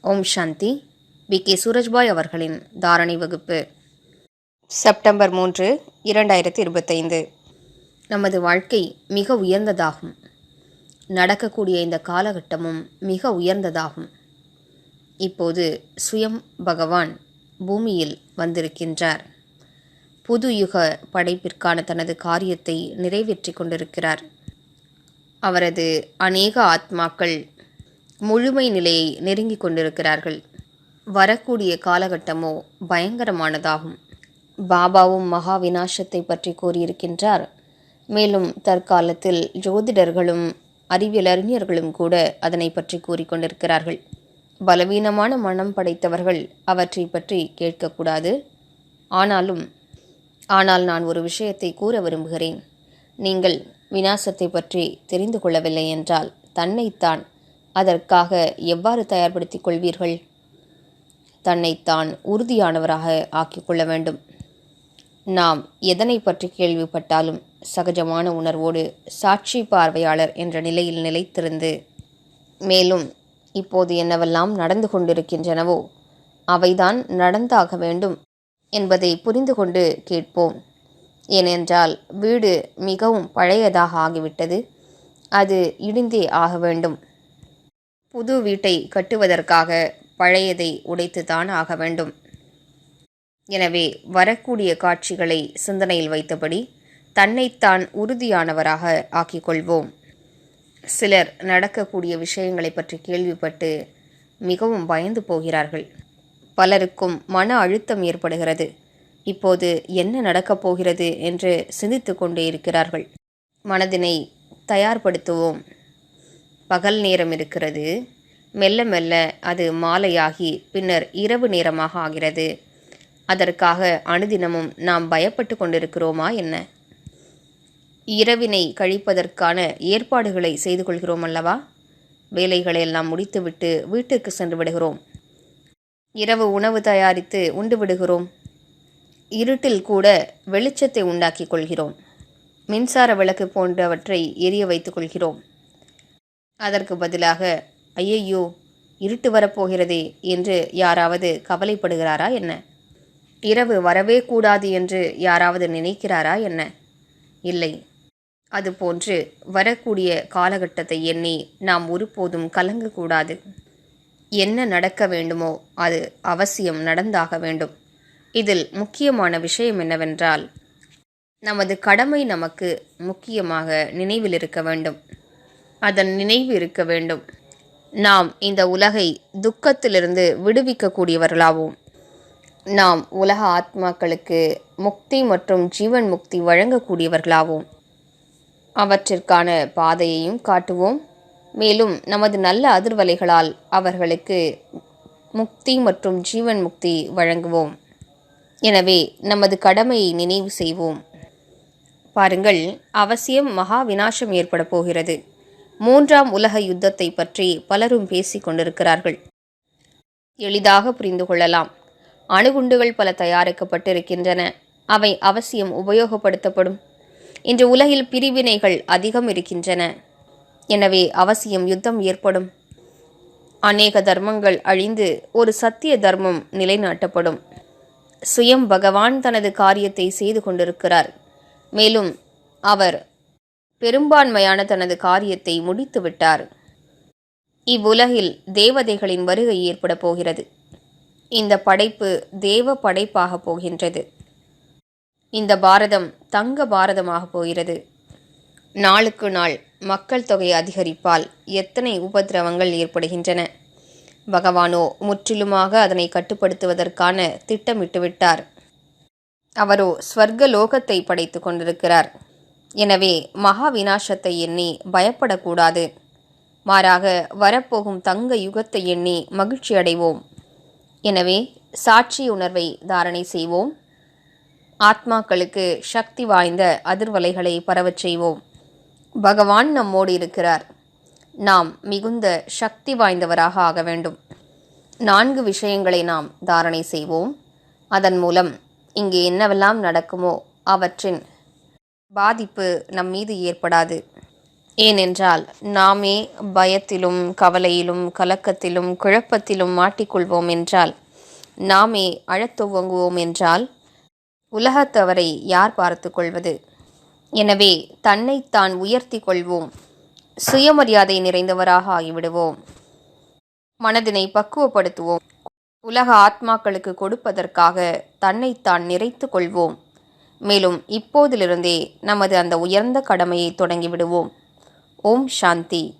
ஓம் சாந்தி. VK. Surajbhai அவர்களின் தாரணை வகுப்பு. செப்டம்பர் 3, 2025. நமது வாழ்க்கை மிக உயர்ந்ததாகும். நடக்கக்கூடிய இந்த காலகட்டமும் மிக உயர்ந்ததாகும். இப்போது சுயம் பகவான் பூமியில் வந்திருக்கின்றார். புது யுக படைப்பிற்கான தனது காரியத்தை நிறைவேற்றி கொண்டிருக்கிறார். அவரது அநேக ஆத்மாக்கள் முழுமை நிலையை நெருங்கி கொண்டிருக்கிறார்கள். வரக்கூடிய காலகட்டமோ பயங்கரமானதாகும். பாபாவும் மகா விநாசத்தை பற்றி கூறியிருக்கின்றார். மேலும் தற்காலத்தில் ஜோதிடர்களும் அறிவியலறிஞர்களும் கூட அதனை பற்றி கூறிக்கொண்டிருக்கிறார்கள். பலவீனமான மனம் படைத்தவர்கள் அவற்றை பற்றி கேட்கக்கூடாது. ஆனால் நான் ஒரு விஷயத்தை கூற விரும்புகிறேன். நீங்கள் விநாசத்தை பற்றி தெரிந்து கொள்ளவில்லை என்றால் தன்னைத்தான் அதற்காக எவ்வாறு தயார்படுத்திக் கொள்வீர்கள்? தன்னைத்தான் உறுதியானவராக ஆக்கிக்கொள்ள வேண்டும். நாம் எதனை பற்றி கேள்விப்பட்டாலும் சகஜமான உணர்வோடு சாட்சி பார்வையாளர் என்ற நிலையில் நிலைத்திருந்து, மேலும் இப்போது என்னவெல்லாம் நடந்து கொண்டிருக்கின்றனவோ அவைதான் நடந்தாக வேண்டும் என்பதை புரிந்து கொண்டு கேட்போம். ஏனென்றால் வீடு மிகவும் பழையதாக ஆகிவிட்டது. அது இடிந்தே ஆக வேண்டும். புது வீட்டை கட்டுவதற்காக பழையதை உடைத்துதான் ஆக வேண்டும். எனவே வரக்கூடிய காட்சிகளை சிந்தனையில் வைத்தபடி தன்னைத்தான் உறுதியானவராக ஆக்கிக்கொள்வோம். சிலர் நடக்கக்கூடிய விஷயங்களை பற்றி கேள்விப்பட்டு மிகவும் பயந்து போகிறார்கள். பலருக்கும் மன அழுத்தம் ஏற்படுகிறது. இப்போது என்ன நடக்கப் போகிறது என்று சிந்தித்து கொண்டே இருக்கிறார்கள். மனதினை தயார்படுத்துவோம். பகல் நேரம் இருக்கிறது. மெல்ல மெல்ல அது மாலையாகி பின்னர் இரவு நேரமாக ஆகிறது. அதற்காக அனுதினமும் நாம் பயப்பட்டு கொண்டிருக்கிறோமா என்ன? இரவினை கழிப்பதற்கான ஏற்பாடுகளை செய்து கொள்கிறோம் அல்லவா? வேலைகளை எல்லாம் முடித்துவிட்டு வீட்டுக்கு சென்று விடுகிறோம். இரவு உணவு தயாரித்து உண்டு விடுகிறோம். இருட்டில் கூட வெளிச்சத்தை உண்டாக்கி கொள்கிறோம். மின்சார விளக்கு போன்றவற்றை எரிய வைத்துக் கொள்கிறோம். அதற்கு பதிலாக ஐயையோ இருட்டு வரப்போகிறதே என்று யாராவது கவலைப்படுகிறாரா என்ன? இரவு வரவே கூடாது என்று யாராவது நினைக்கிறாரா என்ன? இல்லை. அதுபோன்று வரக்கூடிய காலகட்டத்தை எண்ணி நாம் ஒருபோதும் கலங்கக்கூடாது. என்ன நடக்க வேண்டுமோ அது அவசியம் நடந்தாக வேண்டும். இதில் முக்கியமான விஷயம் என்னவென்றால், நமது கடமை நமக்கு முக்கியமாக நினைவில் இருக்க வேண்டும். அதன் நினைவு இருக்க வேண்டும். நாம் இந்த உலகை துக்கத்திலிருந்து விடுவிக்கக்கூடியவர்களாவோம். நாம் உலக ஆத்மாக்களுக்கு முக்தி மற்றும் ஜீவன் முக்தி வழங்கக்கூடியவர்களாவோம். அவற்றிற்கான பாதையையும் காட்டுவோம். மேலும் நமது நல்ல அதிர்வலைகளால் அவர்களுக்கு முக்தி மற்றும் ஜீவன் முக்தி வழங்குவோம். எனவே நமது கடமையை நினைவு செய்வோம். பாருங்கள், அவசியம் மகா விநாசம் ஏற்பட போகிறது. 3ஆம் உலக யுத்தத்தை பற்றி பலரும் பேசிக் கொண்டிருக்கிறார்கள். எளிதாக புரிந்து கொள்ளலாம். அணுகுண்டுகள் பல தயாரிக்கப்பட்டிருக்கின்றன. அவை அவசியம் உபயோகப்படுத்தப்படும். இன்று உலகில் பிரிவினைகள் அதிகம் இருக்கின்றன. எனவே அவசியம் யுத்தம் ஏற்படும். அநேக தர்மங்கள் அழிந்து ஒரு சத்திய தர்மம் நிலைநாட்டப்படும். சுயம் பகவான் தனது காரியத்தை செய்து கொண்டிருக்கிறார். மேலும் அவர் பெரும்பான்மையான தனது காரியத்தை முடித்து விட்டார். இவ்வுலகில் தேவதைகளின் வருகை ஏற்பட போகிறது. இந்த படைப்பு தேவ படைப்பாக போகின்றது. இந்த பாரதம் தங்க பாரதமாக போகிறது. நாளுக்கு நாள் மக்கள் தொகை அதிகரிப்பால் எத்தனை உபதிரவங்கள் ஏற்படுகின்றன. பகவானோ முற்றிலுமாக அதனை கட்டுப்படுத்துவதற்கான திட்டமிட்டுவிட்டார். அவரோ ஸ்வர்க லோகத்தை படைத்து கொண்டிருக்கிறார். எனவே மகா விநாசத்தை எண்ணி பயப்படக்கூடாது. மாறாக வரப்போகும் தங்க யுகத்தை எண்ணி மகிழ்ச்சி அடைவோம். எனவே சாட்சி உணர்வை தாரணை செய்வோம். ஆத்மாக்களுக்கு சக்தி வாய்ந்த அதிர்வலைகளை பரவச் செய்வோம். பகவான் நம்மோடு இருக்கிறார். நாம் மிகுந்த சக்தி வாய்ந்தவராக ஆக வேண்டும். 4 விஷயங்களை நாம் தாரணை செய்வோம். அதன் மூலம் இங்கே என்னவெல்லாம் நடக்குமோ அவற்றின் பாதிப்பு நம் மீது ஏற்படாது. ஏனென்றால் நாமே பயத்திலும் கவலையிலும் கலக்கத்திலும் குழப்பத்திலும் மாட்டிக்கொள்வோம் என்றால், நாமே அழத் துவங்குவோம் என்றால் உலகத்தவரை யார் பார்த்து கொள்வது? எனவே தன்னைத்தான் உயர்த்தி கொள்வோம். சுயமரியாதை நிறைந்தவராக ஆகிவிடுவோம். மனதினை பக்குவப்படுத்துவோம். உலக ஆத்மாக்களுக்கு கொடுப்பதற்காக தன்னைத்தான் நிறைத்து கொள்வோம். மேலும் இப்போதிலிருந்தே நமது அந்த உயர்ந்த கடமையை தொடங்கிவிடுவோம். ஓம் சாந்தி.